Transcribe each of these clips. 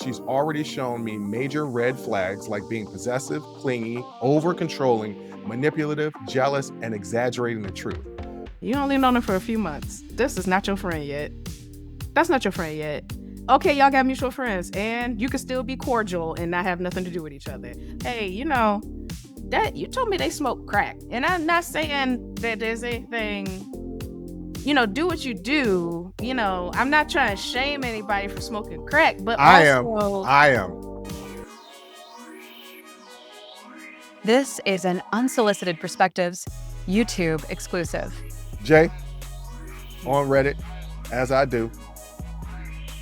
She's already shown me major red flags like being possessive, clingy, over controlling, manipulative, jealous, and exaggerating the truth. You only known her for a few months. This is not your friend yet. That's not your friend yet. Okay, y'all got mutual friends, and you can still be cordial and not have nothing to do with each other. Hey, that you told me they smoke crack, and I'm not saying that there's anything. Do what you do. I'm not trying to shame anybody for smoking crack, but I am. This is an Unsolicited Perspectives YouTube exclusive. Jay, on Reddit, as I do,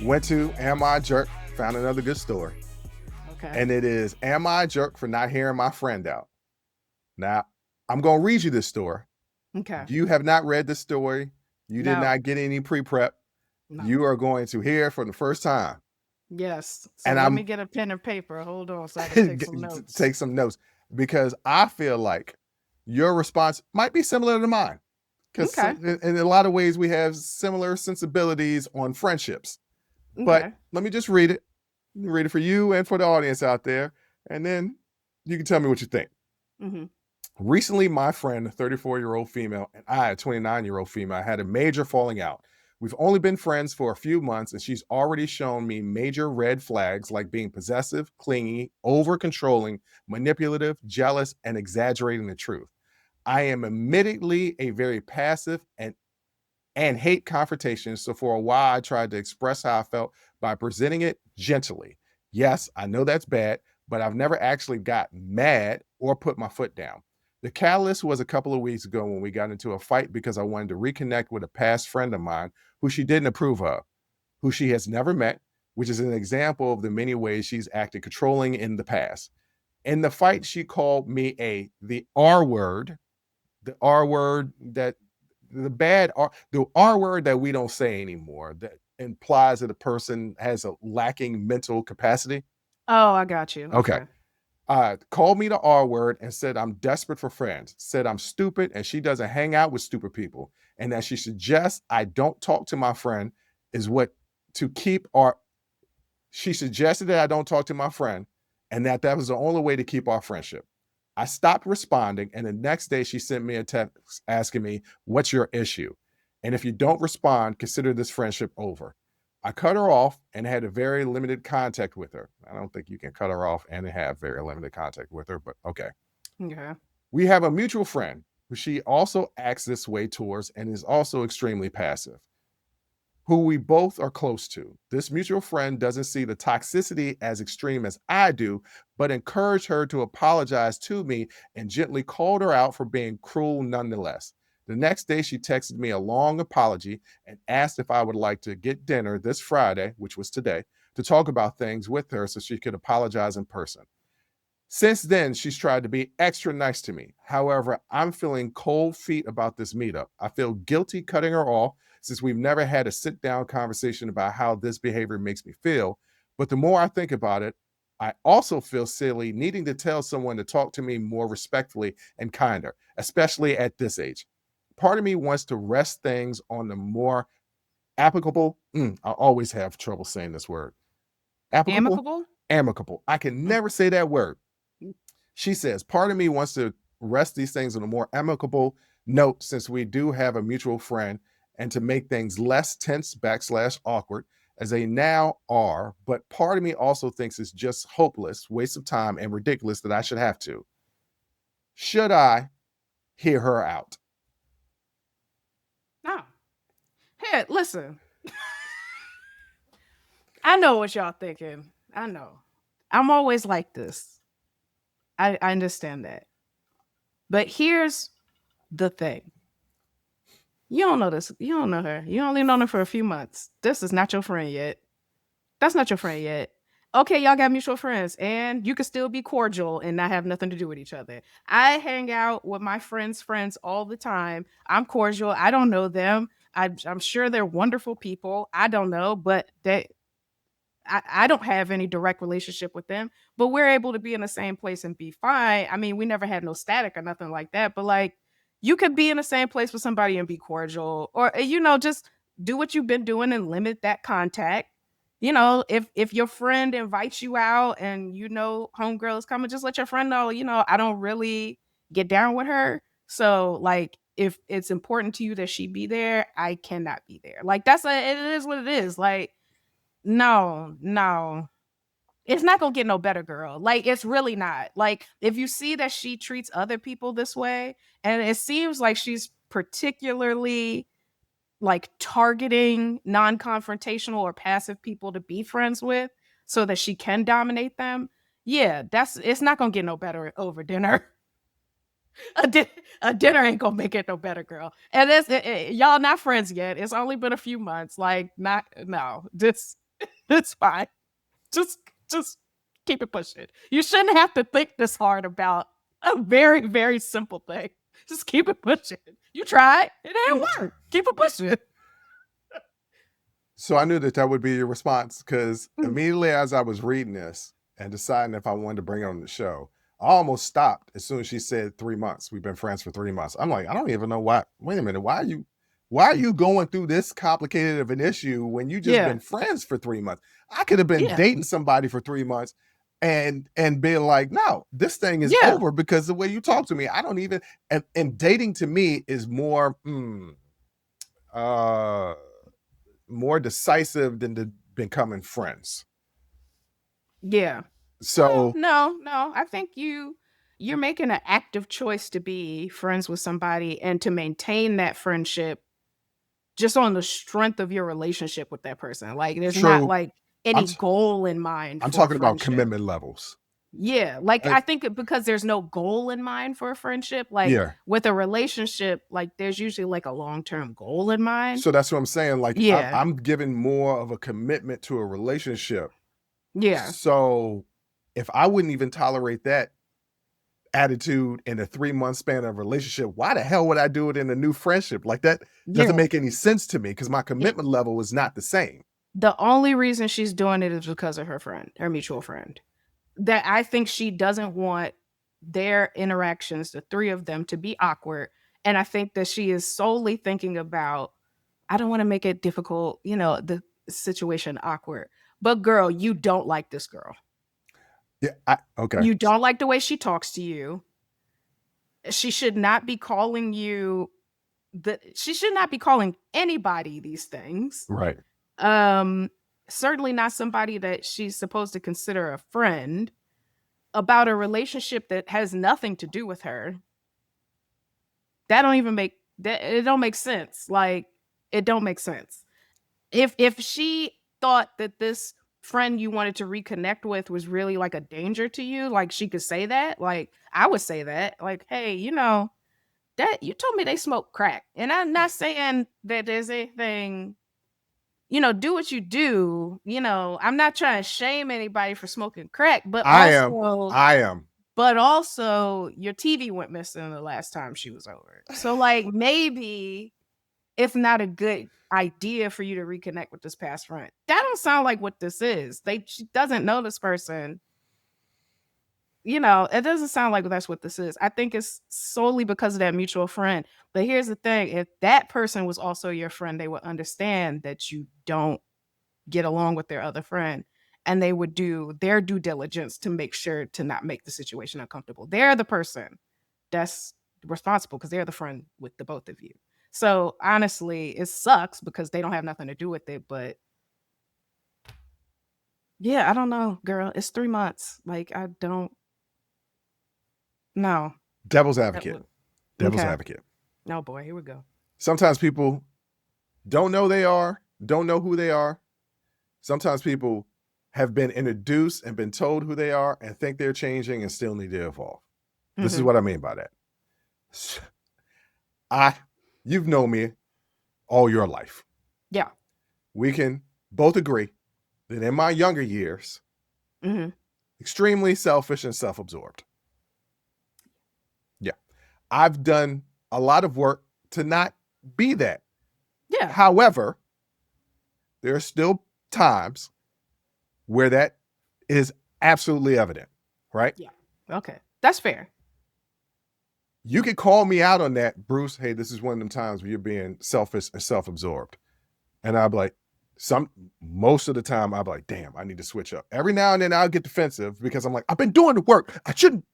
went to Am I a Jerk, found another good story. Okay. And it is, am I a jerk for not hearing my friend out? Now, I'm going to read you this story. Okay. You have not read this story. You did No. not get any pre-prep. No. You are going to hear it for the first time. Yes. So And let me get a pen and paper. Hold on so I can take some notes. Take some notes. Because I feel like your response might be similar to mine. Because in a lot of ways, we have similar sensibilities on friendships. Okay. But let me just read it. Read it for you and for the audience out there. And then you can tell me what you think. Mm-hmm. Recently, my friend, a 34-year-old female, and I, a 29-year-old female, had a major falling out. We've only been friends for a few months, and she's already shown me major red flags like being possessive, clingy, over-controlling, manipulative, jealous, and exaggerating the truth. I am admittedly a very passive and hate confrontations, so for a while I tried to express how I felt by presenting it gently. Yes, I know that's bad, but I've never actually got mad or put my foot down. The catalyst was a couple of weeks ago when we got into a fight because I wanted to reconnect with a past friend of mine who she didn't approve of, who she has never met, which is an example of the many ways she's acted controlling in the past. In the fight, she called me the R word that the R word that we don't say anymore, that implies that a person has a lacking mental capacity. Oh, I got you. Okay. Called me the R word and said I'm desperate for friends, said I'm stupid and she doesn't hang out with stupid people, and that she suggests I don't talk to my friend she suggested that I don't talk to my friend and that was the only way to keep our friendship. I stopped responding, and the next day she sent me a text asking me, what's your issue? And if you don't respond, consider this friendship over. I cut her off and had a very limited contact with her. I don't think you can cut her off and have very limited contact with her, but okay. Okay. We have a mutual friend who she also acts this way towards and is also extremely passive, who we both are close to. This mutual friend doesn't see the toxicity as extreme as I do, but encouraged her to apologize to me and gently called her out for being cruel nonetheless. The next day, she texted me a long apology and asked if I would like to get dinner this Friday, which was today, to talk about things with her so she could apologize in person. Since then, she's tried to be extra nice to me. However, I'm feeling cold feet about this meetup. I feel guilty cutting her off since we've never had a sit-down conversation about how this behavior makes me feel. But the more I think about it, I also feel silly needing to tell someone to talk to me more respectfully and kinder, especially at this age. Part of me wants to rest things on the more applicable. I always have trouble saying this word. Amicable? Amicable. I can never say that word. She says, part of me wants to rest these things on a more amicable note since we do have a mutual friend and to make things less tense / awkward as they now are. But part of me also thinks it's just hopeless, waste of time, and ridiculous that I should have to. Should I hear her out? No. Hey, listen. I know what y'all thinking. I know. I'm always like this. I understand that. But here's the thing. You don't know this. You don't know her. You only known her for a few months. This is not your friend yet. That's not your friend yet. Okay, y'all got mutual friends, and you can still be cordial and not have nothing to do with each other. I hang out with my friends' friends all the time. I'm cordial. I don't know them. I'm sure they're wonderful people. I don't know, but I don't have any direct relationship with them, but we're able to be in the same place and be fine. I mean, we never had no static or nothing like that, but like you could be in the same place with somebody and be cordial or, just do what you've been doing and limit that contact. you know, if your friend invites you out and you know homegirl is coming, just let your friend know, you know, I don't really get down with her. So like if it's important to you that she be there, I cannot be there. Like it is what it is. Like, no, no. It's not gonna get no better, girl. Like, it's really not. Like, if you see that she treats other people this way, and it seems like she's particularly like targeting non-confrontational or passive people to be friends with so that she can dominate them. Yeah, it's not gonna get no better over dinner. A dinner ain't gonna make it no better, girl. And y'all not friends yet. It's only been a few months. Like, not no, this it's fine. Just just keep it pushing. You shouldn't have to think this hard about a very, very simple thing. Just keep it pushing. You tried, it didn't work. Keep it pushing. So I knew that would be your response, because immediately as I was reading this and deciding if I wanted to bring it on the show, I almost stopped as soon as she said 3 months. We've been friends for 3 months. I'm like, I don't even know why. Wait a minute. Why are you going through this complicated of an issue when you just been friends for 3 months? I could have been dating somebody for 3 months and being like, no, this thing is over because the way you talk to me, I don't even, and dating to me is more, more decisive than becoming friends. Yeah. So no, I think you're making an active choice to be friends with somebody and to maintain that friendship just on the strength of your relationship with that person. Like, there's not like any goal in mind. I'm talking about commitment levels. Yeah, like I think because there's no goal in mind for a friendship, like with a relationship, like there's usually like a long-term goal in mind. So that's what I'm saying. Like, I'm giving more of a commitment to a relationship. Yeah. So if I wouldn't even tolerate that attitude in a 3-month span of relationship, why the hell would I do it in a new friendship? Like, that doesn't make any sense to me, because my commitment level is not the same. The only reason she's doing it is because of her friend, her mutual friend. That I think she doesn't want their interactions, the three of them, to be awkward. And I think that she is solely thinking about, I don't want to make it difficult, you know, the situation awkward. But girl, you don't like this girl. Yeah, okay. You don't like the way she talks to you. She should not be calling you she should not be calling anybody these things. Right. Certainly not somebody that she's supposed to consider a friend, about a relationship that has nothing to do with her. That don't even make that, it don't make sense. Like, it don't make sense. If she thought that this friend you wanted to reconnect with was really like a danger to you, like she could say that. Like, I would say that. Like, hey, you know, that you told me they smoke crack. And I'm not saying that there's anything, you know, do what you do. You know, I'm not trying to shame anybody for smoking crack, but I am. But also, your TV went missing the last time she was over. So, like, maybe it's not a good idea for you to reconnect with this past friend. That don't sound like what this is. She doesn't know this person. You know, it doesn't sound like that's what this is. I think it's solely because of that mutual friend. But here's the thing. If that person was also your friend, they would understand that you don't get along with their other friend, and they would do their due diligence to make sure to not make the situation uncomfortable. They're the person that's responsible because they're the friend with the both of you. So honestly, it sucks because they don't have nothing to do with it. But yeah, I don't know, girl. It's 3 months. Like, I don't know. Devil's advocate. Devil's advocate. Oh boy, here we go. Sometimes people don't know who they are. Sometimes people have been introduced and been told who they are and think they're changing and still need to evolve. This is what I mean by that. You've known me all your life. Yeah. We can both agree that in my younger years, extremely selfish and self-absorbed. Yeah. I've done a lot of work to not be that. Yeah. However, there are still times where that is absolutely evident, right? Yeah. Okay. That's fair. You could call me out on that, Bruce. Hey, this is one of them times where you're being selfish and self-absorbed. And I'd be like, Most of the time I'll be like, damn, I need to switch up. Every now and then I'll get defensive because I'm like, I've been doing the work. I shouldn't,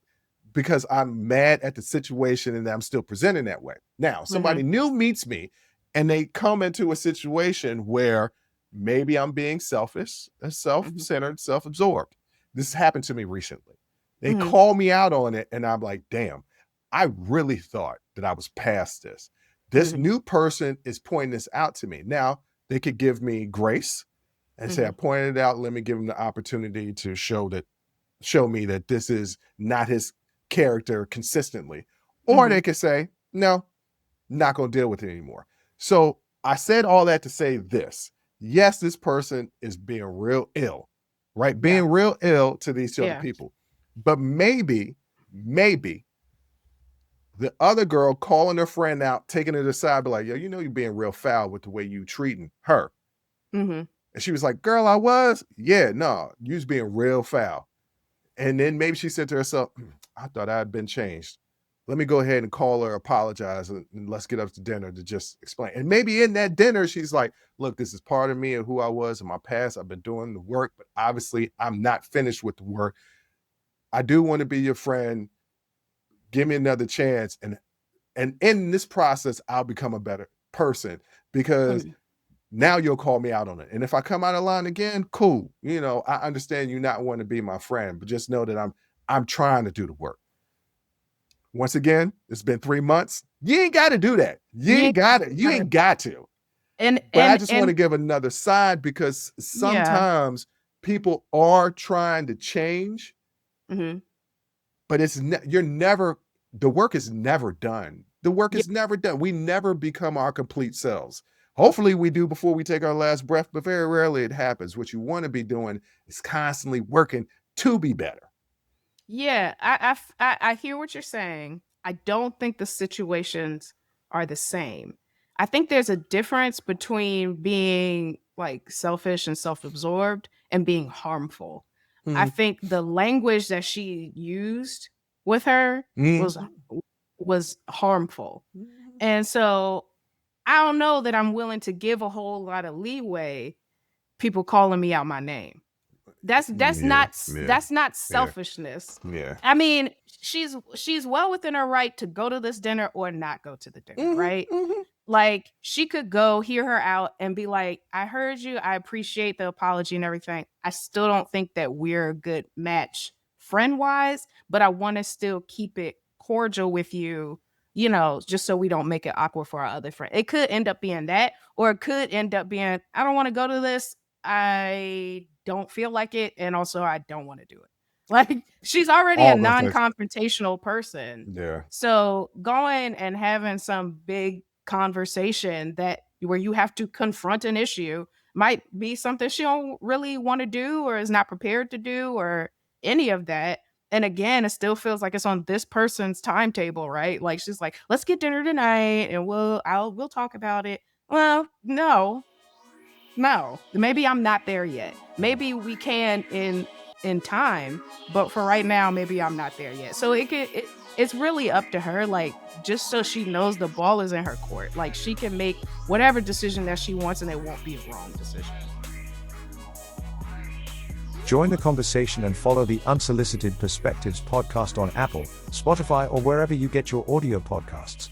because I'm mad at the situation and I'm still presenting that way. Now, somebody new meets me and they come into a situation where maybe I'm being selfish, self-centered, self-absorbed. This happened to me recently. They call me out on it and I'm like, damn, I really thought that I was past this. This new person is pointing this out to me. Now, they could give me grace and say, I pointed it out. Let me give him the opportunity to show me that this is not his character consistently. Or they could say, no, not going to deal with it anymore. So I said all that to say this. Yes, this person is being real ill, right? Being real ill to these other people. But maybe the other girl calling her friend out, taking it aside, be like, yo, you know, you're being real foul with the way you treating her. And she was like, girl, I was. Yeah, no, you was being real foul. And then maybe she said to herself, I thought I had been changed. Let me go ahead and call her, apologize, and let's get up to dinner to just explain. And maybe in that dinner, she's like, look, this is part of me and who I was in my past. I've been doing the work, but obviously I'm not finished with the work. I do want to be your friend. Give me another chance. And in this process, I'll become a better person because now you'll call me out on it. And if I come out of line again, cool. You know, I understand you not want to be my friend, but just know that I'm trying to do the work. Once again, it's been 3 months. You ain't got to do that. You ain't got to. But I just want to give another side because sometimes people are trying to change, but the work is never done. The work is never done. We never become our complete selves. Hopefully we do before we take our last breath, but very rarely it happens. What you want to be doing is constantly working to be better. Yeah, I hear what you're saying. I don't think the situations are the same. I think there's a difference between being like selfish and self-absorbed and being harmful. I think the language that she used with her was harmful. And so I don't know that I'm willing to give a whole lot of leeway people calling me out my name. That's not selfishness. Yeah. I mean, she's well within her right to go to this dinner or not go to the dinner, right? Like she could go hear her out and be like, I heard you. I appreciate the apology and everything. I still don't think that we're a good match friend wise, but I want to still keep it cordial with you, you know, just so we don't make it awkward for our other friend. It could end up being that, or it could end up being, I don't want to go to this. I don't feel like it. And also I don't want to do it. Like she's already a non-confrontational person. Yeah. So going and having some big conversation where you have to confront an issue might be something she don't really want to do or is not prepared to do or any of that. And again, it still feels like it's on this person's timetable, right? Like she's like, let's get dinner tonight and we'll talk about it. Well, no, maybe I'm not there yet. Maybe we can in time, but for right now, maybe I'm not there yet. So it's really up to her, like, just so she knows the ball is in her court. Like she can make whatever decision that she wants and it won't be a wrong decision. Join the conversation and follow the Unsolicited Perspectives podcast on Apple, Spotify, or wherever you get your audio podcasts.